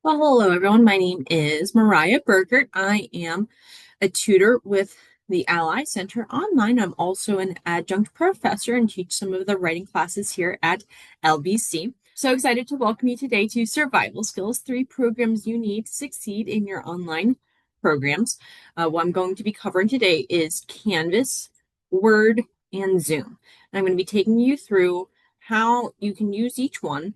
Well, hello everyone. My name is Mariah Burgert. I am a tutor with the Ally Center Online. I'm also an adjunct professor and teach some of the writing classes here at LBC. So excited to welcome you today to Survival Skills, 3 programs you need to succeed in your online programs. What I'm going to be covering today is Canvas, Word, and Zoom. And I'm going to be taking you through how you can use each one,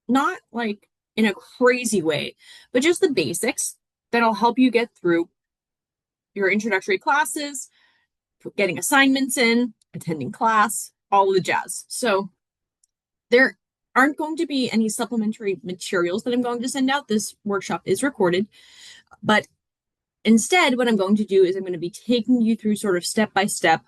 not like in a crazy way, but just the basics that'll help you get through your introductory classes, getting assignments in, attending class, all of the jazz. So there aren't going to be any supplementary materials that I'm going to send out. This workshop is recorded, but instead, what I'm going to do is I'm going to be taking you through sort of step by step,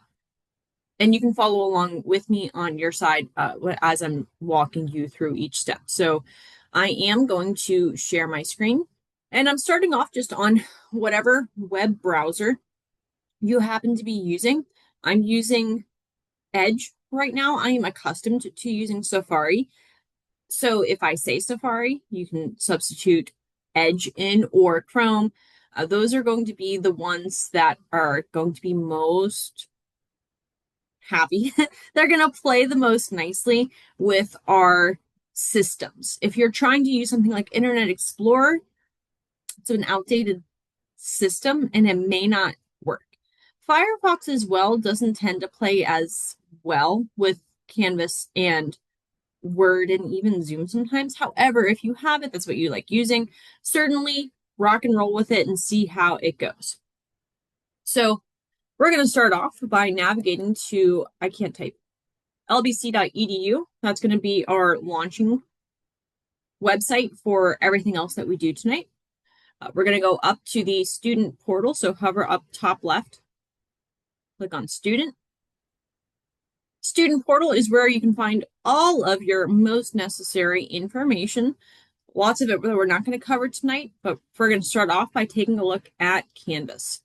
and you can follow along with me on your side as I'm walking you through each step. So I am going to share my screen, and I'm starting off just on whatever web browser you happen to be using. I'm using Edge right now. I am accustomed to using Safari. So if I say Safari, you can substitute Edge in or Chrome. Those are going to be the ones that are going to be most happy. They're going to play the most nicely with our systems. If you're trying to use something like Internet Explorer, it's an outdated system and it may not work. Firefox as well doesn't tend to play as well with Canvas and Word and even Zoom sometimes. However, if you have it, that's what you like using, certainly rock and roll with it and see how it goes. So we're going to start off by navigating to, I can't type, lbc.edu. That's going to be our launching website for everything else that we do tonight. We're going to go up to the student portal. So hover up top left, click on student. Student portal is where you can find all of your most necessary information. Lots of it that we're not going to cover tonight, but we're going to start off by taking a look at Canvas.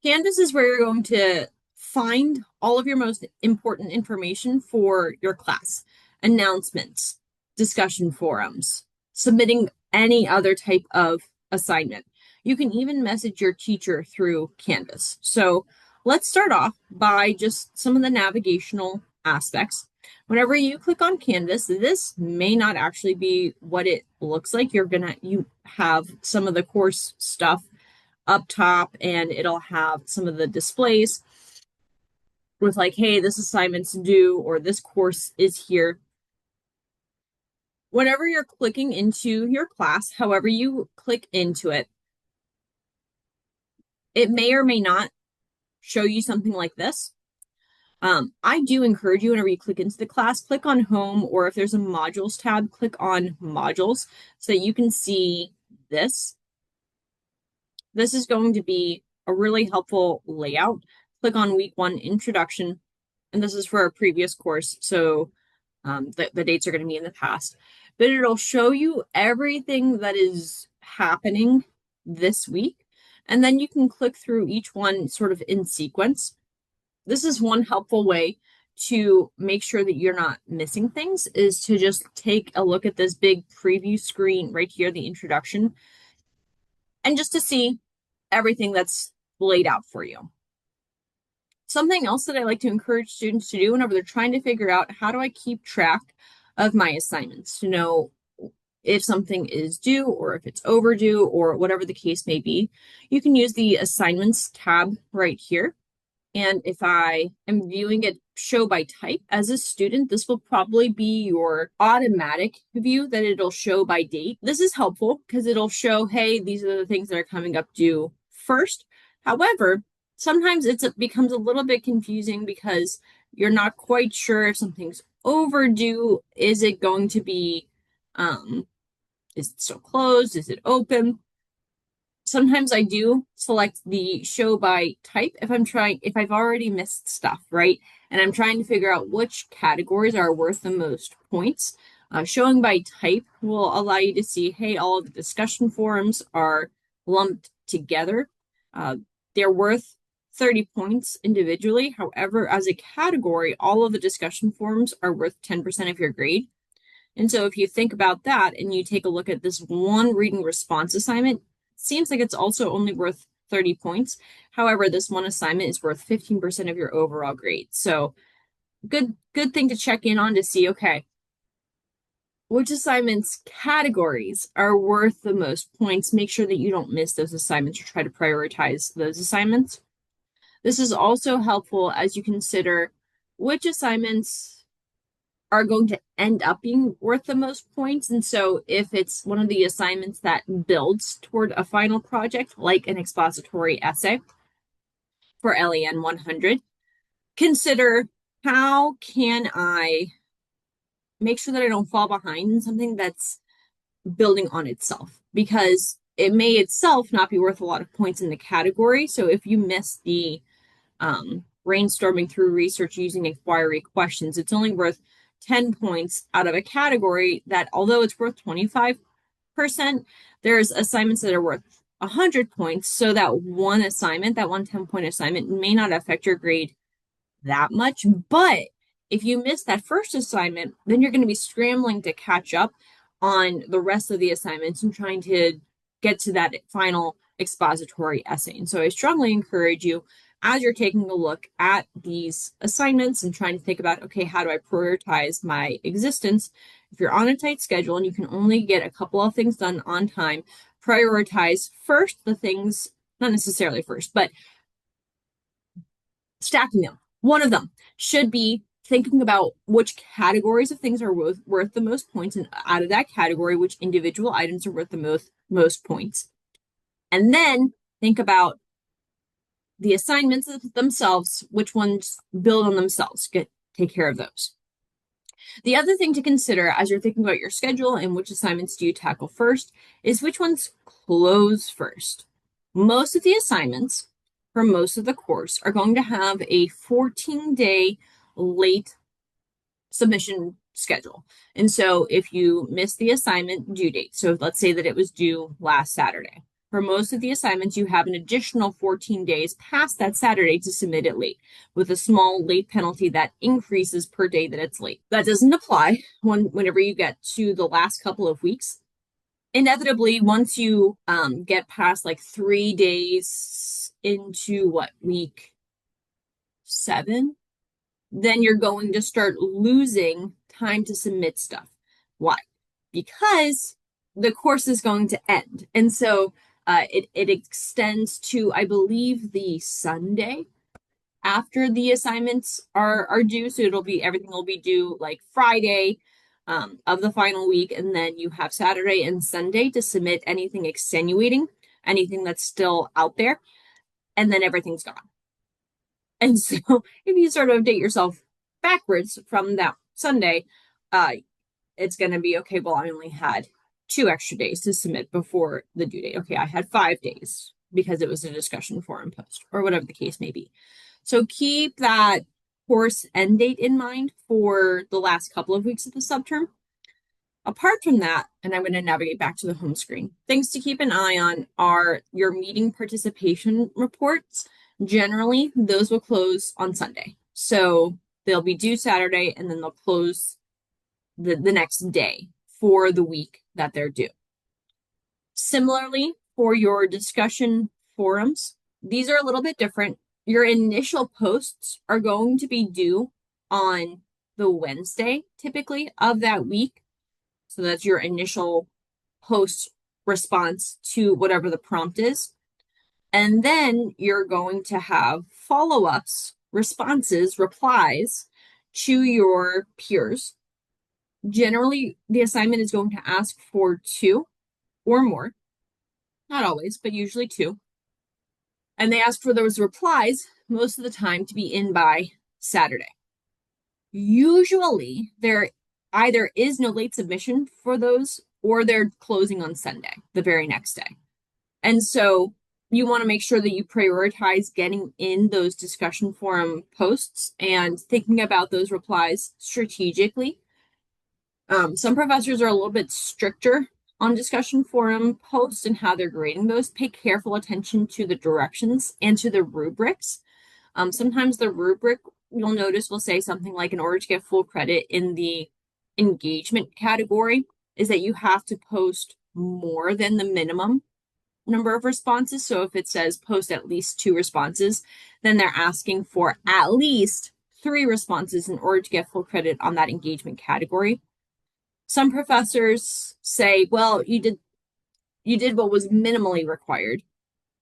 Canvas is where you're going to find all of your most important information for your class, announcements, discussion forums, submitting any other type of assignment. You can even message your teacher through Canvas. So let's start off by just some of the navigational aspects. Whenever you click on Canvas, this may not actually be what it looks like. You have some of the course stuff up top, and it'll have some of the displays with like, hey, this assignment's due, or this course is here. Whenever you're clicking into your class, however you click into it, it may or may not show you something like this. I do encourage you, whenever you click into the class, click on home, or if there's a modules tab, click on modules so that you can see this. This is going to be a really helpful layout. Click on week 1 introduction, and this is for our previous course, so the dates are going to be in the past. But it'll show you everything that is happening this week, and then you can click through each one sort of in sequence. This is one helpful way to make sure that you're not missing things, is to just take a look at this big preview screen right here, the introduction, and just to see everything that's laid out for you. Something else that I like to encourage students to do whenever they're trying to figure out, how do I keep track of my assignments to know if something is due or if it's overdue or whatever the case may be, you can use the assignments tab right here. And if I am viewing it show by type as a student, this will probably be your automatic view that it'll show by date. This is helpful because it'll show, hey, these are the things that are coming up due first. However, sometimes it becomes a little bit confusing because you're not quite sure if something's overdue. Is it going to be, is it still closed? Is it open? Sometimes I do select the show by type if I've already missed stuff, right? And I'm trying to figure out which categories are worth the most points. Showing by type will allow you to see, hey, all of the discussion forums are lumped together. They're worth 30 points individually. However, as a category, all of the discussion forums are worth 10% of your grade. And so if you think about that and you take a look at this one reading response assignment, it seems like it's also only worth 30 points. However, this one assignment is worth 15% of your overall grade. So good thing to check in on to see, okay, which assignments categories are worth the most points. Make sure that you don't miss those assignments or try to prioritize those assignments. This is also helpful as you consider which assignments are going to end up being worth the most points. And so if it's one of the assignments that builds toward a final project, like an expository essay for LEN 100, consider how can I make sure that I don't fall behind in something that's building on itself, because it may itself not be worth a lot of points in the category. So if you miss the brainstorming through research using inquiry questions, it's only worth 10 points out of a category that, although it's worth 25%, there's assignments that are worth 100 points. So that one assignment, that one 10-point assignment, may not affect your grade that much. But if you miss that first assignment, then you're going to be scrambling to catch up on the rest of the assignments and trying to get to that final expository essay. And so I strongly encourage you, as you're taking a look at these assignments and trying to think about, okay, how do I prioritize my existence? If you're on a tight schedule and you can only get a couple of things done on time, prioritize first the things, not necessarily first, but stacking them. One of them should be thinking about which categories of things are worth the most points, and out of that category, which individual items are worth the most points. And then think about the assignments themselves, which ones build on themselves, take care of those. The other thing to consider as you're thinking about your schedule and which assignments do you tackle first is which ones close first. Most of the assignments for most of the course are going to have a 14-day late submission schedule. And so if you miss the assignment due date, so let's say that it was due last Saturday, for most of the assignments, you have an additional 14 days past that Saturday to submit it late, with a small late penalty that increases per day that it's late. That doesn't apply whenever you get to the last couple of weeks. Inevitably, once you get past like 3 days into week 7, then you're going to start losing time to submit stuff. Why? Because the course is going to end. And so it extends to, I believe, the Sunday after the assignments are due. So everything will be due like Friday of the final week. And then you have Saturday and Sunday to submit anything extenuating, anything that's still out there. And then everything's gone. And so if you sort of date yourself backwards from that Sunday, it's going to be, okay, well, I only had 2 extra days to submit before the due date. Okay, I had 5 days because it was a discussion forum post or whatever the case may be. So keep that course end date in mind for the last couple of weeks of the subterm. Apart from that, and I'm going to navigate back to the home screen, things to keep an eye on are your meeting participation reports. Generally, those will close on Sunday. So they'll be due Saturday and then they'll close the next day for the week that they're due. Similarly, for your discussion forums, these are a little bit different. Your initial posts are going to be due on the Wednesday, typically, of that week. So that's your initial post response to whatever the prompt is. And then you're going to have follow-ups, responses, replies to your peers. Generally, the assignment is going to ask for 2 or more. Not always, but usually 2. And they ask for those replies most of the time to be in by Saturday. Usually, there either is no late submission for those or they're closing on Sunday, the very next day. And so you want to make sure that you prioritize getting in those discussion forum posts and thinking about those replies strategically. Some professors are a little bit stricter on discussion forum posts and how they're grading those. Pay careful attention to the directions and to the rubrics. Sometimes the rubric, you'll notice, will say something like, in order to get full credit in the engagement category is that you have to post more than the minimum number of responses. So if it says post at least 2 responses, then they're asking for at least 3 responses in order to get full credit on that engagement category. Some professors say, well, you did what was minimally required,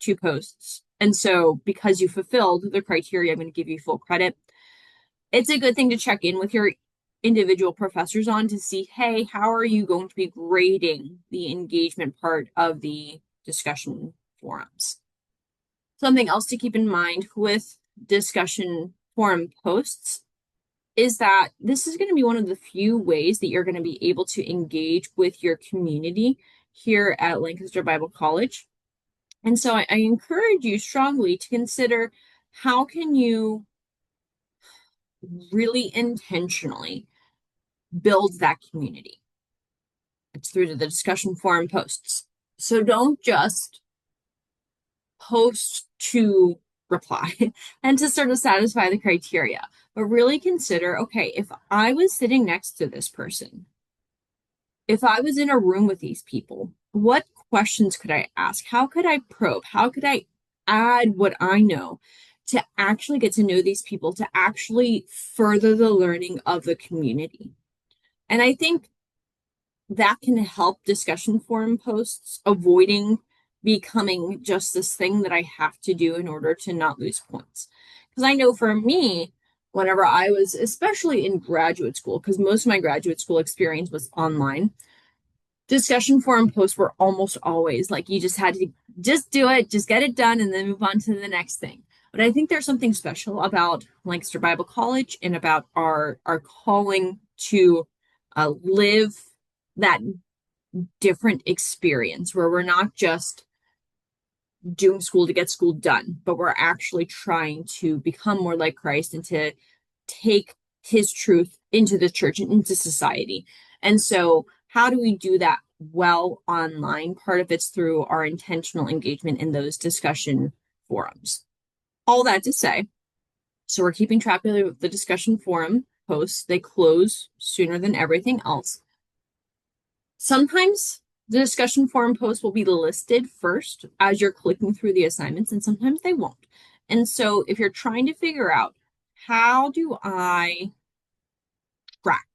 2 posts. And so because you fulfilled the criteria, I'm going to give you full credit. It's a good thing to check in with your individual professors on to see, hey, how are you going to be grading the engagement part of the discussion forums? Something else to keep in mind with discussion forum posts is that this is going to be one of the few ways that you're going to be able to engage with your community here at Lancaster Bible College. And so I encourage you strongly to consider how can you really intentionally build that community. It's through the discussion forum posts. So don't just post to reply and to sort of satisfy the criteria, but really consider, okay, if I was sitting next to this person, if I was in a room with these people, what questions could I ask? How could I probe? How could I add what I know to actually get to know these people, to actually further the learning of the community? And I think that can help discussion forum posts avoiding becoming just this thing that I have to do in order to not lose points. Because I know for me, whenever I was, especially in graduate school, because most of my graduate school experience was online, discussion forum posts were almost always like you just had to just do it, just get it done, and then move on to the next thing. But I think there's something special about Lancaster Bible College and about our calling to live that different experience where we're not just doing school to get school done, but we're actually trying to become more like Christ and to take his truth into the church and into society. And so, how do we do that well online? Part of it's through our intentional engagement in those discussion forums. All that to say, so we're keeping track of the discussion forum posts. They close sooner than everything else. Sometimes the discussion forum posts will be listed first as you're clicking through the assignments, and sometimes they won't. And so if you're trying to figure out how do I track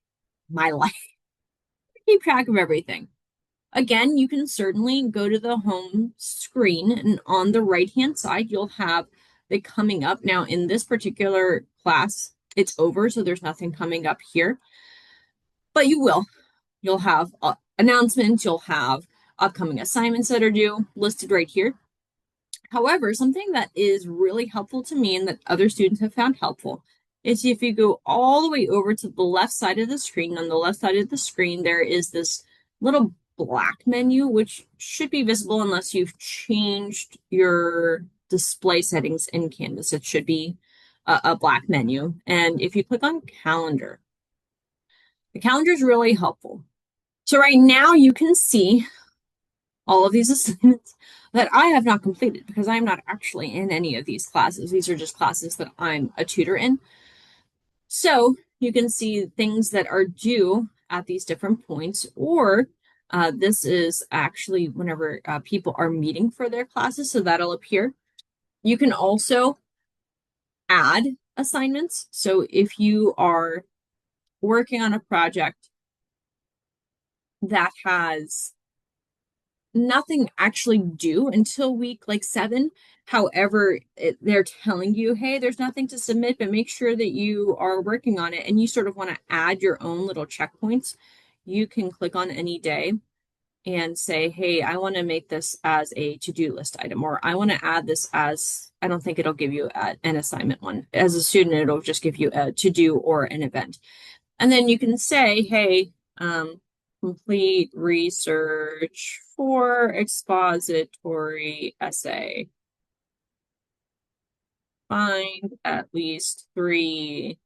my life, keep track of everything. Again, you can certainly go to the home screen, and on the right-hand side, you'll have the coming up. Now, in this particular class, it's over, so there's nothing coming up here, but you will. You'll have announcements, you'll have upcoming assignments that are due listed right here. However, something that is really helpful to me and that other students have found helpful is if you go all the way over to the left side of the screen, on the left side of the screen, there is this little black menu, which should be visible unless you've changed your display settings in Canvas. It should be a black menu. And if you click on calendar, the calendar is really helpful. So right now you can see all of these assignments that I have not completed because I'm not actually in any of these classes. These are just classes that I'm a tutor in. So you can see things that are due at these different points, or this is actually whenever people are meeting for their classes, so that'll appear. You can also add assignments. So if you are working on a project that has nothing actually due until week like 7. However, they're telling you, hey, there's nothing to submit, but make sure that you are working on it. And you sort of want to add your own little checkpoints. You can click on any day and say, hey, I want to make this as a to-do list item, or I want to add this as, I don't think it'll give you an assignment one. As a student, it'll just give you a to-do or an event. And then you can say, hey, complete research for expository essay. Find at least 3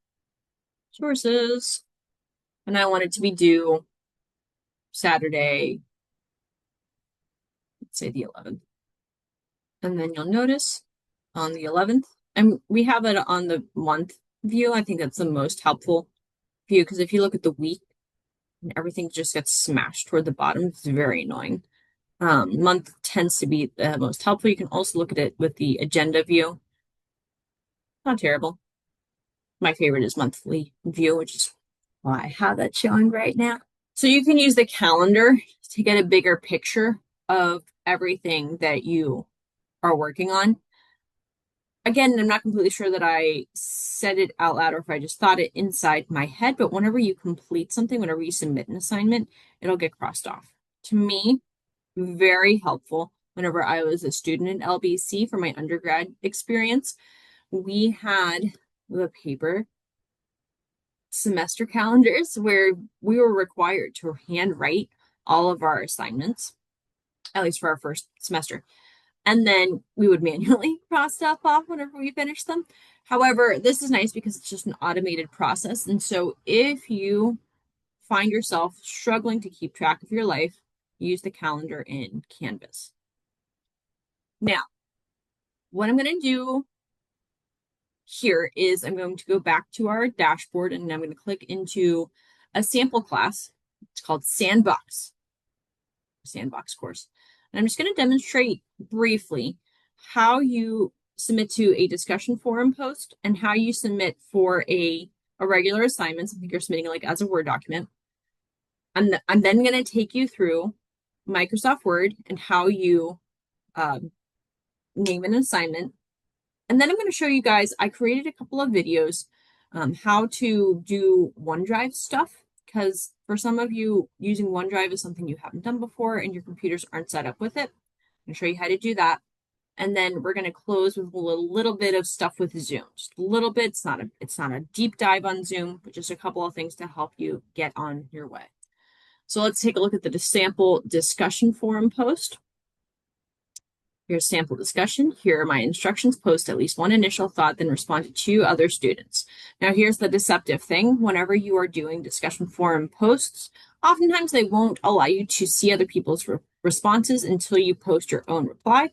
sources. And I want it to be due Saturday, let's say the 11th. And then you'll notice on the 11th, and we have it on the month view. I think that's the most helpful view because if you look at the week, and everything just gets smashed toward the bottom. It's very annoying. Month tends to be the most helpful. You can also look at it with the agenda view. Not terrible. My favorite is monthly view, which is why I have that showing right now. So you can use the calendar to get a bigger picture of everything that you are working on. Again, I'm not completely sure that I said it out loud or if I just thought it inside my head, but whenever you complete something, whenever you submit an assignment, it'll get crossed off. To me, very helpful. Whenever I was a student in LBC for my undergrad experience, we had the paper semester calendars where we were required to handwrite all of our assignments, at least for our first semester. And then we would manually cross stuff off whenever we finished them. However, this is nice because it's just an automated process. And so if you find yourself struggling to keep track of your life, use the calendar in Canvas. Now, what I'm going to do here is I'm going to go back to our dashboard and I'm going to click into a sample class. It's called Sandbox course. And I'm just going to demonstrate briefly how you submit to a discussion forum post and how you submit for a regular assignment. I think you're submitting like as a Word document. I'm then going to take you through Microsoft Word and how you name an assignment. And then I'm going to show you guys, I created a couple of videos how to do OneDrive stuff, because for some of you, using OneDrive is something you haven't done before and your computers aren't set up with it. I'm going to show you how to do that. And then we're going to close with a little bit of stuff with Zoom. Just a little bit. It's not a deep dive on Zoom, but just a couple of things to help you get on your way. So let's take a look at the sample discussion forum post. Here's sample discussion. Here are my instructions. Post at least one initial thought, then respond to 2 other students. Now, here's the deceptive thing. Whenever you are doing discussion forum posts, oftentimes they won't allow you to see other people's responses until you post your own reply.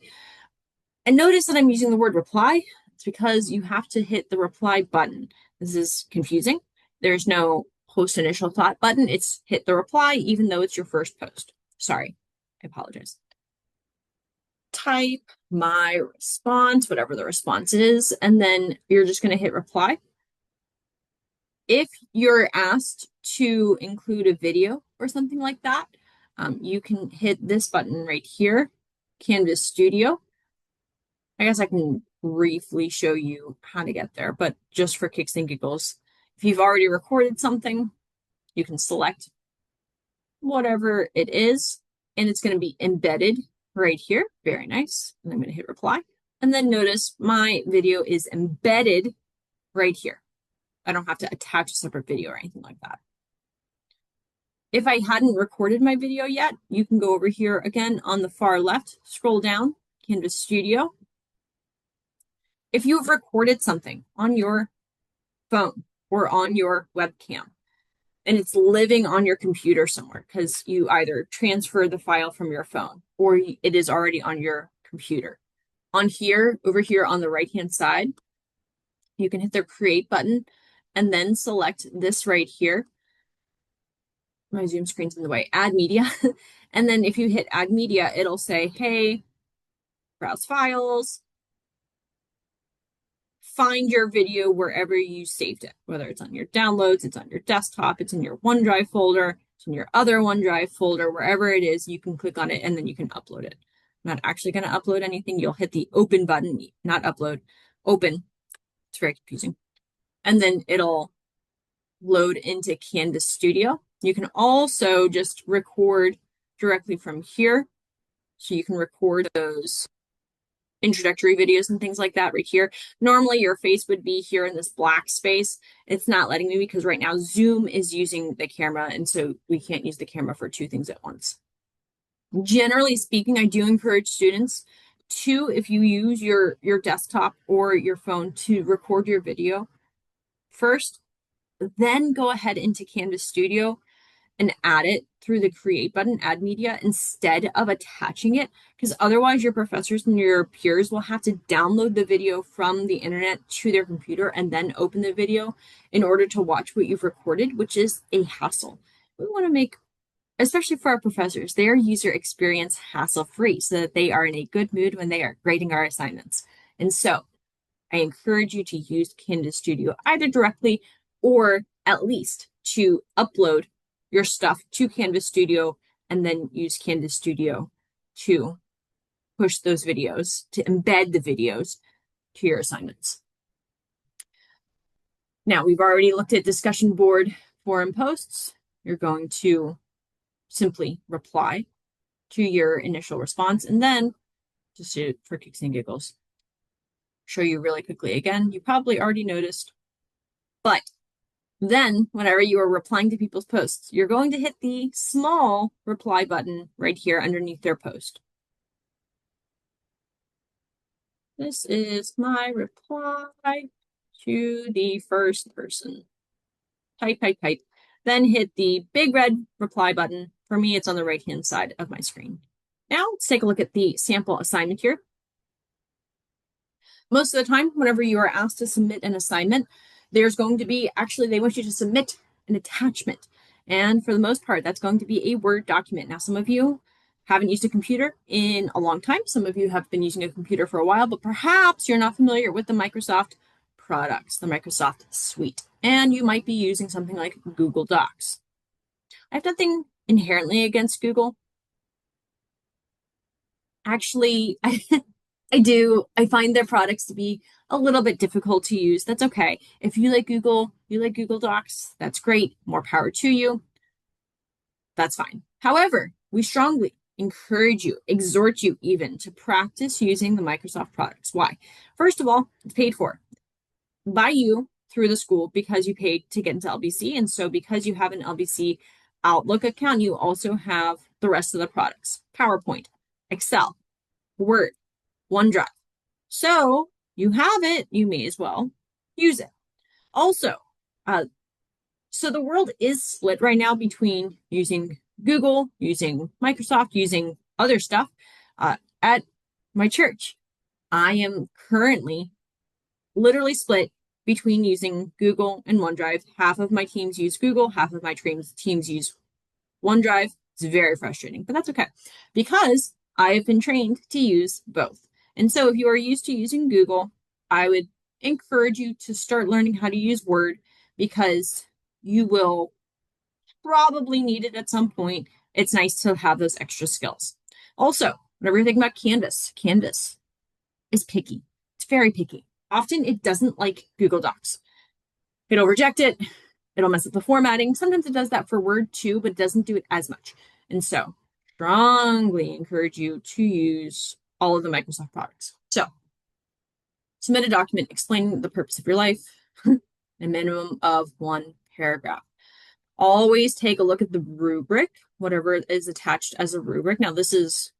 And notice that I'm using the word reply. It's because you have to hit the reply button. This is confusing. There's no post initial thought button. It's hit the reply, even though it's your first post. Sorry, I apologize. Type my response, whatever the response is, and then you're just going to hit reply. If you're asked to include a video or something like that, you can hit this button right here, Canvas Studio. I guess I can briefly show you how to get there, but just for kicks and giggles, if you've already recorded something, you can select whatever it is, and it's going to be embedded right here. Very nice. And I'm going to hit reply. And then notice my video is embedded right here. I don't have to attach a separate video or anything like that. If I hadn't recorded my video yet, you can go over here again on the far left, scroll down, Canvas Studio. If you've recorded something on your phone or on your webcam, and it's living on your computer somewhere because you either transfer the file from your phone or it is already on your computer. On here, over here on the right-hand side, you can hit the create button and then select this right here. My Zoom screen's in the way, add media. And then if you hit add media, it'll say, hey, browse files, find your video wherever you saved it, whether it's on your downloads, it's on your desktop, it's in your OneDrive folder, it's in your other OneDrive folder, wherever it is, you can click on it and then you can upload it. I'm not actually going to upload anything. You'll hit the open button, not upload, open. It's very confusing. And then it'll load into Canvas Studio. You can also just record directly from here. So you can record those introductory videos and things like that right here. Normally your face would be here in this black space. It's not letting me because right now Zoom is using the camera, and so we can't use the camera for 2 things at once. Generally speaking, I do encourage students to, if you use your desktop or your phone to record your video first, then go ahead into Canvas Studio and add it through the create button, add media, instead of attaching it, because otherwise your professors and your peers will have to download the video from the internet to their computer and then open the video in order to watch what you've recorded, which is a hassle. we want to make, especially for our professors, their user experience hassle-free so that they are in a good mood when they are grading our assignments. And so I encourage you to use Canvas Studio either directly or at least to upload your stuff to Canvas Studio and then use Canvas Studio to push those videos, to embed the videos to your assignments. Now, we've already looked at discussion board forum posts. You're going to simply reply to your initial response and then, just for kicks and giggles, show you really quickly again. You probably already noticed, but then whenever you are replying to people's posts, you're going to hit the small reply button right here underneath their post. This is my reply to the first person. Type, type, type. Then hit the big red reply button. For me, it's on the right-hand side of my screen. Now let's take a look at the sample assignment here. Most of the time, whenever you are asked to submit an assignment, there's going to be, actually, they want you to submit an attachment. And for the most part, that's going to be a Word document. Now, some of you haven't used a computer in a long time. Some of you have been using a computer for a while, but perhaps you're not familiar with the Microsoft products, the Microsoft Suite, and you might be using something like Google Docs. I have nothing inherently against Google. Actually, I do. I find their products to be a little bit difficult to use. That's okay. If you like Google Docs, that's great. More power to you. That's fine. However, we strongly encourage you, exhort you even to practice using the Microsoft products. Why? First of all, it's paid for by you through the school because you paid to get into LBC. And so because you have an LBC Outlook account, you also have the rest of the products, PowerPoint, Excel, Word, OneDrive. So you have it, you may as well use it. Also, so the world is split right now between using Google, using Microsoft, using other stuff. At my church, I am currently literally split between using Google and OneDrive. Half of my teams use Google, half of my teams use OneDrive. It's very frustrating, but that's okay because I have been trained to use both. And so if you are used to using Google, I would encourage you to start learning how to use Word because you will probably need it at some point. It's nice to have those extra skills. Also, whenever you're thinking about Canvas, Canvas is picky. It's very picky. Often it doesn't like Google Docs. It'll reject it. It'll mess up the formatting. Sometimes it does that for Word too, but it doesn't do it as much. And so strongly encourage you to use all of the Microsoft products. So submit a document explaining the purpose of your life, a minimum of 1 paragraph. Always take a look at the rubric, whatever is attached as a rubric. Now, this is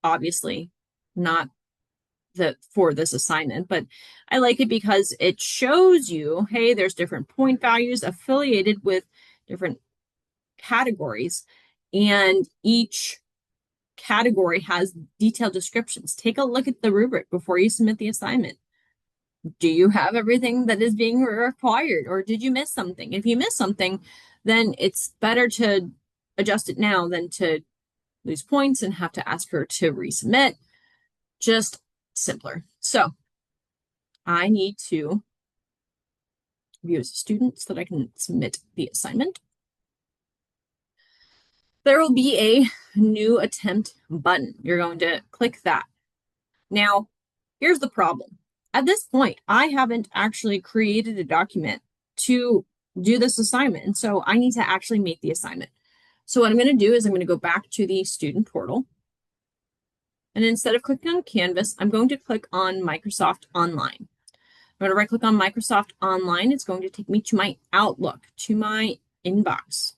obviously not for this assignment, but I like it because it shows you, hey, there's different point values affiliated with different categories, and each category has detailed descriptions. Take a look at the rubric before you submit the assignment. Do you have everything that is being required, or did you miss something? If you miss something, then it's better to adjust it now than to lose points and have to ask her to resubmit. Just simpler. So I need to view as a student so that I can submit the assignment. There will be a new attempt button. You're going to click that. Now, here's the problem. At this point, I haven't actually created a document to do this assignment. And so I need to actually make the assignment. So what I'm going to do is I'm going to go back to the student portal. And instead of clicking on Canvas, I'm going to click on Microsoft Online. I'm going to right click on Microsoft Online. It's going to take me to my Outlook, to my inbox.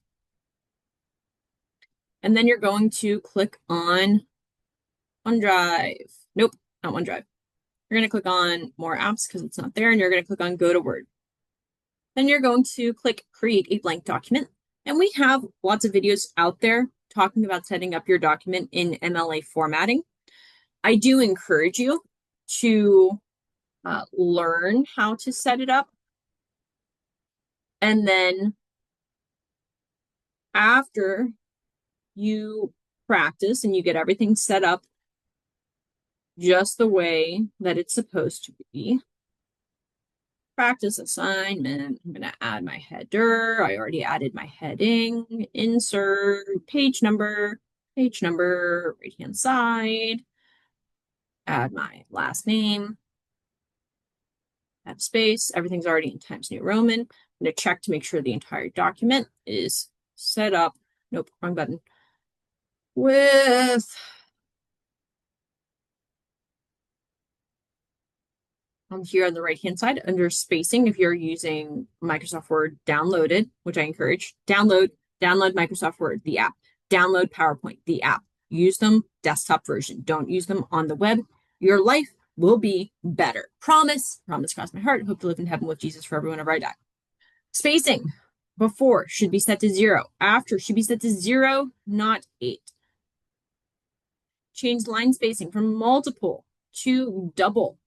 And then you're going to click on OneDrive. Nope, not OneDrive. You're going to click on More Apps because it's not there, and you're going to click on Go to Word. Then you're going to click Create a Blank Document. And we have lots of videos out there talking about setting up your document in MLA formatting. I do encourage you to learn how to set it up. And then after you practice and you get everything set up just the way that it's supposed to be, practice assignment, I'm going to add my header. I already added my heading, insert, page number, right-hand side, add my last name, add space. Everything's already in Times New Roman. I'm going to check to make sure the entire document is set up. Nope, wrong button. With here on the right-hand side under spacing, if you're using Microsoft Word downloaded, which I encourage, download Microsoft Word, the app, download PowerPoint, the app, use them desktop version. Don't use them on the web. Your life will be better. Promise cross my heart. Hope to live in heaven with Jesus forever whenever I die. Spacing before should be set to 0. After should be set to 0, not 8. Change line spacing from multiple to double.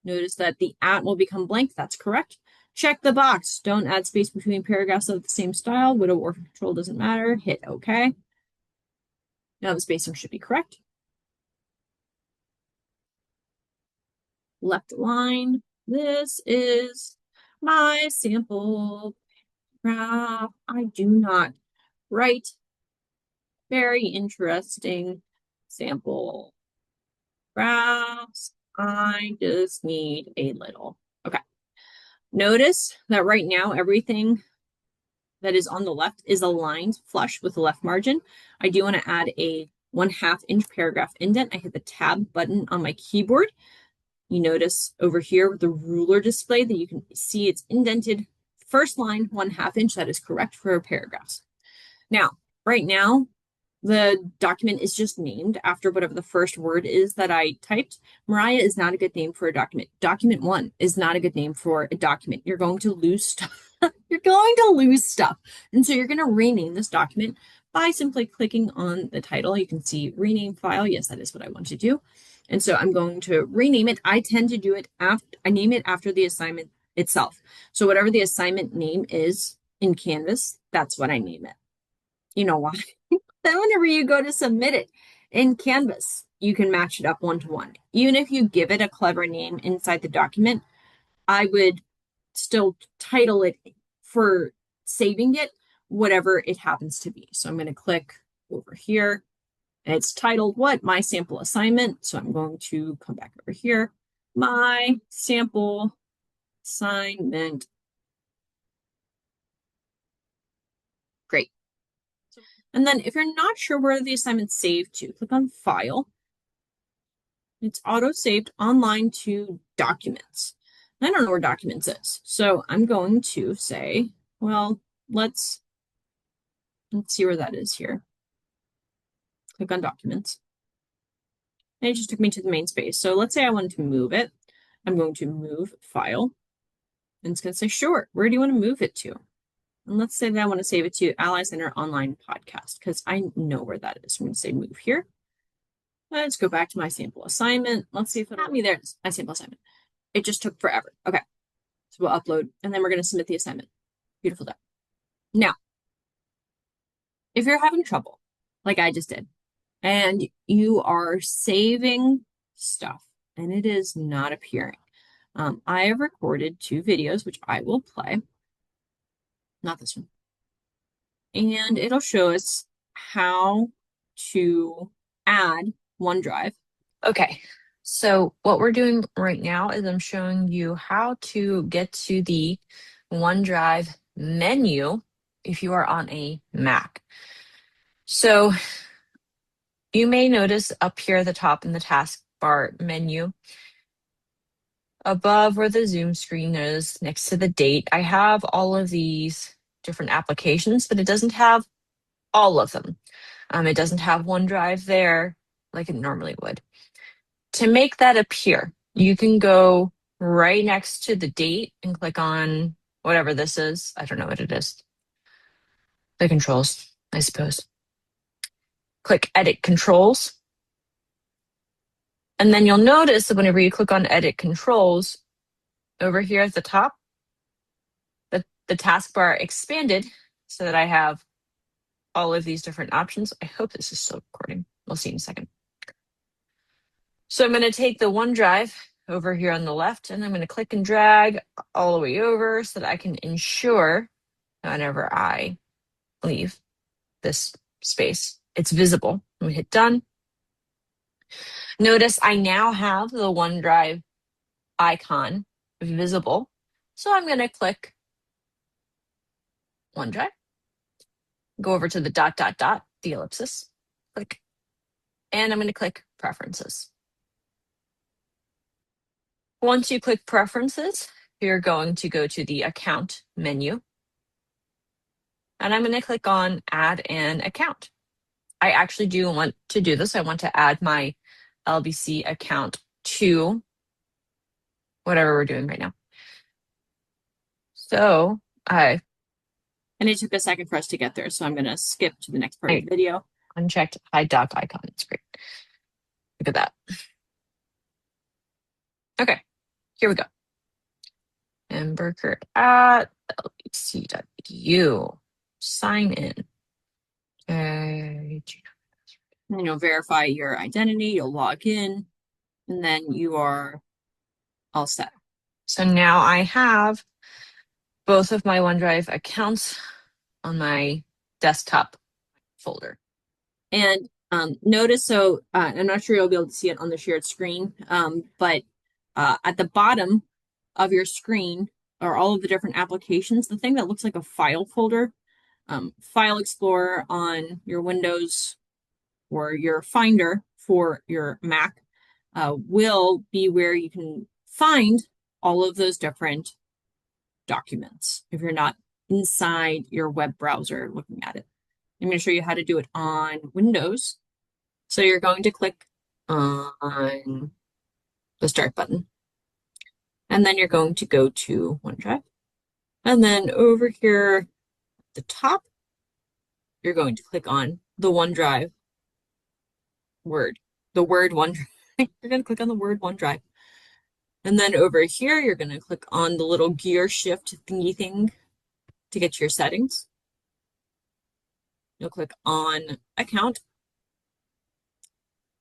Notice that the at will become blank. That's correct. Check the box. Don't add space between paragraphs of the same style. Widow or control doesn't matter. Hit OK. Now the spacing should be correct. Left line. This is my sample graph. I do not write very interesting sample graphs. I just need a little. Okay. Notice that right now, everything that is on the left is aligned flush with the left margin. I do want to add a 1/2 inch paragraph indent. I hit the tab button on my keyboard. You notice over here with the ruler display that you can see it's indented first line 1/2 inch. That is correct for paragraphs. Now, right now, the document is just named after whatever the first word is that I typed. Mariah is not a good name for a document. Document 1 is not a good name for a document. You're going to lose stuff. You're going to lose stuff. And so you're going to rename this document by simply clicking on the title. You can see rename file. Yes, that is what I want to do. And so I'm going to rename it. I tend to do it after, I name it after the assignment itself. So whatever the assignment name is in Canvas, that's what I name it. You know why? Then whenever you go to submit it in Canvas, you can match it up one-to-one. Even if you give it a clever name inside the document, I would still title it for saving it, whatever it happens to be. So I'm going to click over here. And it's titled what? My sample assignment. So I'm going to come back over here. My sample assignment. Great. And then if you're not sure where the assignment's saved to, click on File. It's auto-saved online to Documents. I don't know where Documents is. So I'm going to say, well, let's see where that is here. Click on Documents. And it just took me to the main space. So let's say I wanted to move it. I'm going to move File. And it's going to say, sure, where do you want to move it to? And let's say that I want to save it to Ally Center Online Podcast because I know where that is. I'm going to say move here. Let's go back to my sample assignment. Let's see if it'll have me. There it is, my sample assignment. It just took forever. Okay. So we'll upload and then we're going to submit the assignment. Beautiful done. Now, if you're having trouble, like I just did, and you are saving stuff and it is not appearing, I have recorded 2 videos, which I will play. Not this one. And it'll show us how to add OneDrive. Okay, so what we're doing right now is I'm showing you how to get to the OneDrive menu if you are on a Mac. So you may notice up here at the top in the taskbar menu, above where the Zoom screen is, next to the date, I have all of these different applications, but it doesn't have all of them. It doesn't have OneDrive there like it normally would. To make that appear, you can go right next to the date and click on whatever this is. I don't know what it is. The controls, I suppose. Click Edit Controls. And then you'll notice that whenever you click on Edit Controls, over here at the top, the taskbar expanded so that I have all of these different options. I hope this is still recording. We'll see in a second. So I'm going to take the OneDrive over here on the left, and I'm going to click and drag all the way over so that I can ensure whenever I leave this space, it's visible. I'm going to hit done. Notice I now have the OneDrive icon visible. So I'm going to click OneDrive, go over to the ... the ellipsis, click, and I'm going to click Preferences. Once you click Preferences, you're going to go to the Account menu, and I'm going to click on Add an Account. I actually do want to do this. I want to add my LBC account to whatever we're doing right now. So and it took a second for us to get there, so I'm going to skip to the next part of the video. Unchecked hide doc icon. It's great. Look at that. Okay, here we go. And Burkert at lbc.edu. Sign in. Verify your identity, you'll log in, and then you are all set. So now I have both of my OneDrive accounts on my desktop folder. And notice, so I'm not sure you'll be able to see it on the shared screen, but at the bottom of your screen are all of the different applications. The thing that looks like a file folder, File Explorer on your Windows or your Finder for your Mac will be where you can find all of those different documents if you're not inside your web browser looking at it. I'm going to show you how to do it on Windows. So you're going to click on the Start button. And then you're going to go to OneDrive. And then over here at the top, you're going to click on the OneDrive word. The word OneDrive. You're going to click on the word OneDrive. And then over here, you're going to click on the little gear shift thingy thing to get to your settings. You'll click on Account.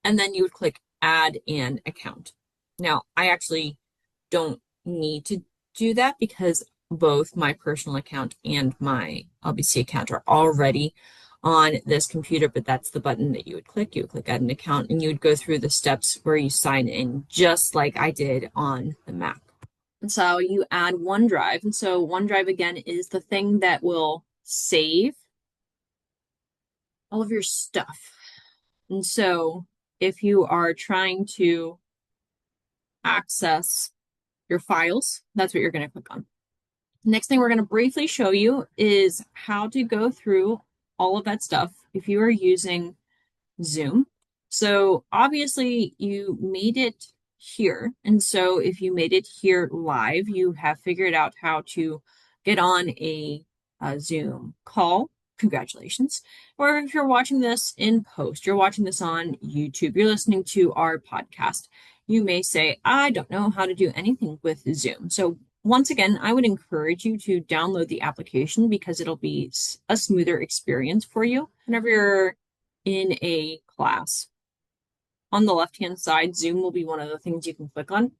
And then you would click Add an Account. Now, I actually don't need to do that because both my personal account and my LBC account are already on this computer, but that's the button that you would click. You would click Add an Account, and you would go through the steps where you sign in, just like I did on the Mac. And so you add OneDrive. And so OneDrive, again, is the thing that will save all of your stuff. And so if you are trying to access your files, that's what you're going to click on. Next thing we're going to briefly show you is how to go through all of that stuff if you are using Zoom. So obviously you made it here. And so if you made it here live, you have figured out how to get on a Zoom call. Congratulations. Or if you're watching this in post, you're watching this on YouTube, you're listening to our podcast, you may say, I don't know how to do anything with Zoom. So once again, I would encourage you to download the application because it'll be a smoother experience for you whenever you're in a class. On the left-hand side, Zoom will be one of the things you can click on.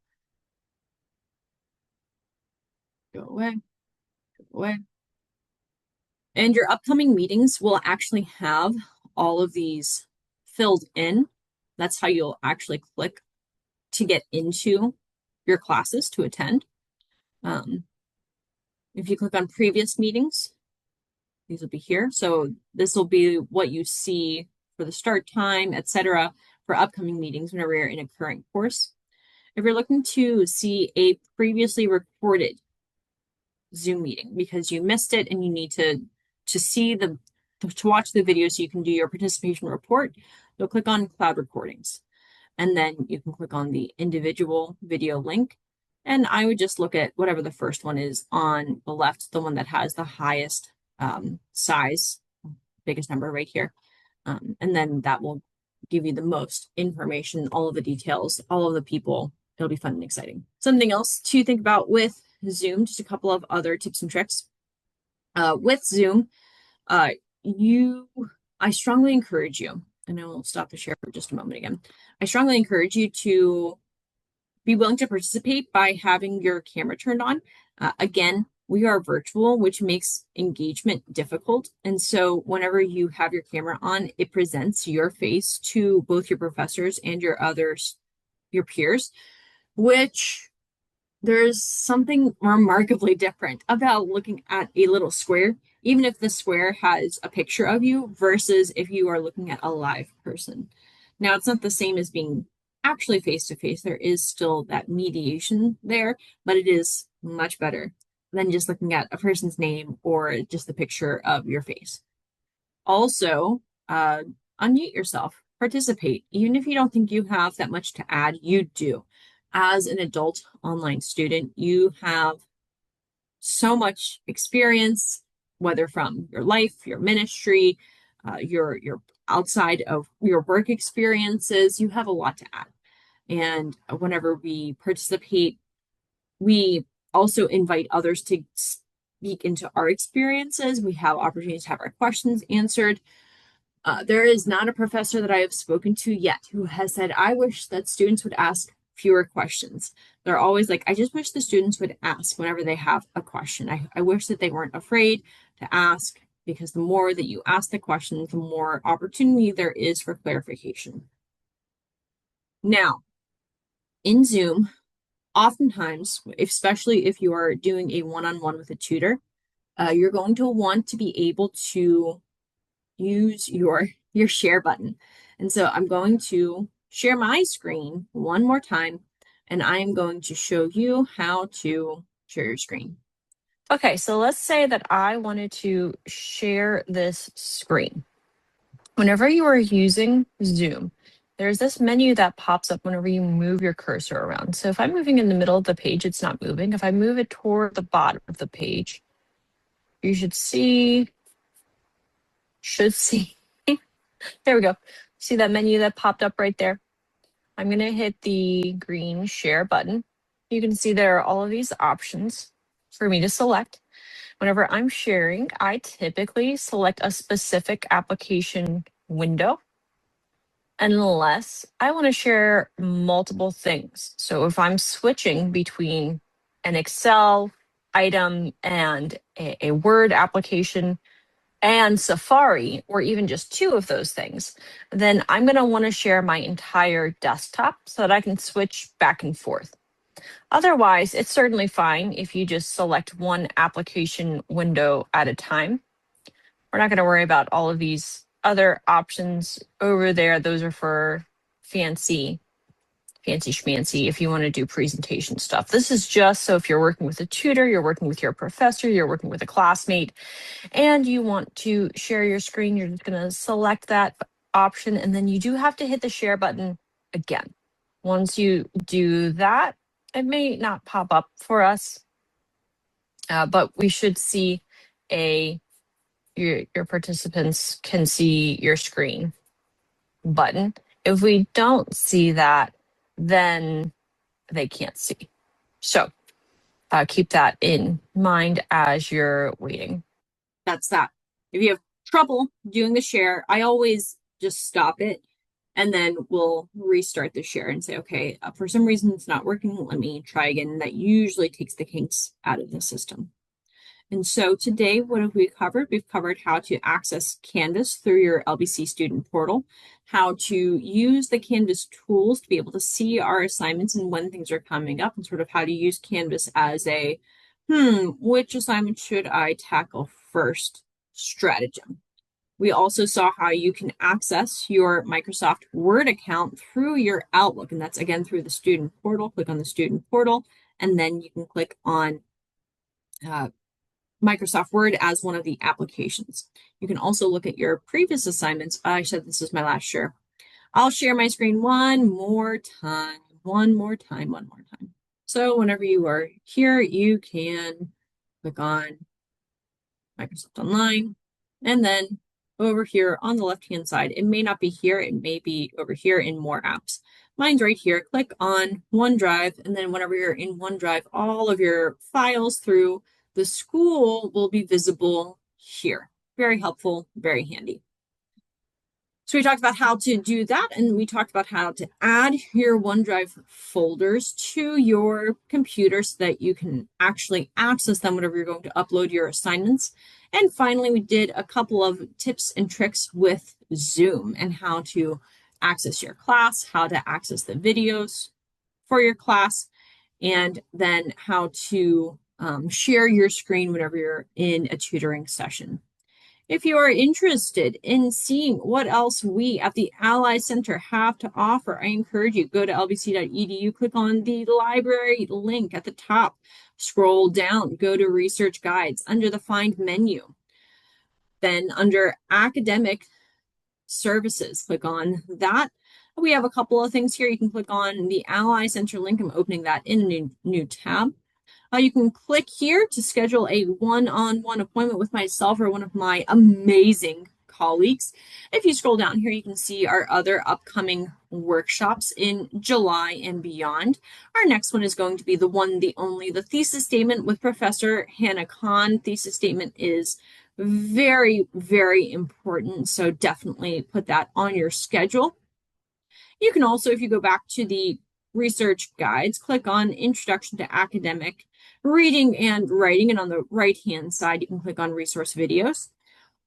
Go away, go away. And your upcoming meetings will actually have all of these filled in. That's how you'll actually click to get into your classes to attend. If you click on previous meetings, these will be here. So this will be what you see for the start time, etc., for upcoming meetings whenever you're in a current course. If you're looking to see a previously recorded Zoom meeting because you missed it and you need to see to watch the video so you can do your participation report, you'll click on Cloud Recordings. And then you can click on the individual video link. And I would just look at whatever the first one is on the left, the one that has the highest size, biggest number right here. And then that will give you the most information, all of the details, all of the people. It'll be fun and exciting. Something else to think about with Zoom, just a couple of other tips and tricks. With Zoom, Uh, you, I strongly encourage you, and I will stop the share for just a moment again. I strongly encourage you to be willing to participate by having your camera turned on. Again, we are virtual, which makes engagement difficult. And so whenever you have your camera on, it presents your face to both your professors and your peers, which there's something remarkably different about looking at a little square, even if the square has a picture of you, versus if you are looking at a live person. Now, it's not the same as being actually face to face. There is still that mediation there, but it is much better than just looking at a person's name or just the picture of your face. Also, uh, unmute yourself, participate. Even if you don't think you have that much to add, you do. As an adult online student, you have so much experience, whether from your life, your ministry, your outside of your work experiences. You have a lot to add. And whenever we participate, we also invite others to speak into our experiences. We have opportunities to have our questions answered. There is not a professor that I have spoken to yet who has said, I wish that students would ask fewer questions. They're always like, I just wish the students would ask whenever they have a question. I wish that they weren't afraid to ask, because the more that you ask the questions, the more opportunity there is for clarification. Now, in Zoom, oftentimes, especially if you are doing a one-on-one with a tutor, you're going to want to be able to use your share button. And so I'm going to share my screen one more time, and I am going to show you how to share your screen. Okay, so let's say that I wanted to share this screen. Whenever you are using Zoom, there's this menu that pops up whenever you move your cursor around. So if I'm moving in the middle of the page, it's not moving. If I move it toward the bottom of the page, you should see, there we go. See that menu that popped up right there? I'm gonna hit the green share button. You can see there are all of these options for me to select. Whenever I'm sharing, I typically select a specific application window unless I want to share multiple things. So if I'm switching between an Excel item and a Word application and Safari, or even just two of those things, then I'm going to want to share my entire desktop so that I can switch back and forth. Otherwise, it's certainly fine if you just select one application window at a time. We're not going to worry about all of these other options over there. Those are for fancy schmancy if you want to do presentation stuff. This is just so if you're working with a tutor, you're working with your professor, you're working with a classmate, and you want to share your screen, you're just going to select that option, and then you do have to hit the share button again. Once you do that, it may not pop up for us, but we should see your participants can see your screen button. If we don't see that, then they can't see. So keep that in mind as you're waiting. That's that. If you have trouble doing the share, I always just stop it, and then we'll restart the share and say, okay, for some reason it's not working. Let me try again. And that usually takes the kinks out of the system. And so today, what have we covered? We've covered how to access Canvas through your LBC student portal, how to use the Canvas tools to be able to see our assignments and when things are coming up, and sort of how to use Canvas as a, which assignment should I tackle first stratagem. We also saw how you can access your Microsoft Word account through your Outlook, and that's again through the student portal. Click on the student portal, and then you can click on Microsoft Word as one of the applications. You can also look at your previous assignments. I said this is my last share. I'll share my screen one more time. So whenever you are here, you can click on Microsoft Online, and then over here on the left-hand side, it may not be here, it may be over here in More Apps. Mine's right here. Click on OneDrive, and then whenever you're in OneDrive, all of your files through the school will be visible here. Very helpful, very handy. So we talked about how to do that, and we talked about how to add your OneDrive folders to your computer so that you can actually access them whenever you're going to upload your assignments. And finally, we did a couple of tips and tricks with Zoom and how to access your class, how to access the videos for your class, and then how to share your screen whenever you're in a tutoring session. If you are interested in seeing what else we at the Ally Center have to offer, I encourage you, go to lbc.edu, click on the library link at the top, scroll down, go to research guides under the find menu. Then under academic services, click on that. We have a couple of things here. You can click on the Ally Center link. I'm opening that in a new tab. You can click here to schedule a one-on-one appointment with myself or one of my amazing colleagues. If you scroll down here, you can see our other upcoming workshops in July and beyond. Our next one is going to be the one, the only, the thesis statement with Professor Hannah Kahn. Thesis statement is very, very important, so definitely put that on your schedule. You can also, if you go back to the research guides, click on Introduction to Academic Reading and Writing, and on the right-hand side, you can click on Resource Videos.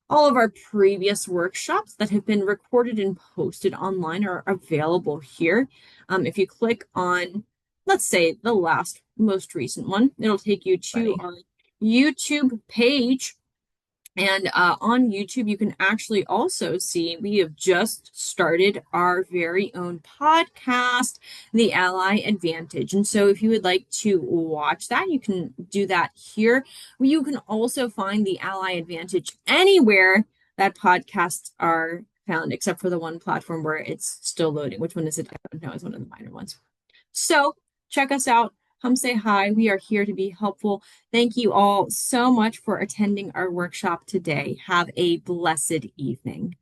All of our previous workshops that have been recorded and posted online are available here. If you click on, let's say, the most recent one, it'll take you to our YouTube page. And on YouTube, you can actually also see we have just started our very own podcast, The Ally Advantage. And so if you would like to watch that, you can do that here. You can also find The Ally Advantage anywhere that podcasts are found, except for the one platform where it's still loading. Which one is it? I don't know. It's one of the minor ones. So check us out. Come say hi. We are here to be helpful. Thank you all so much for attending our workshop today. Have a blessed evening.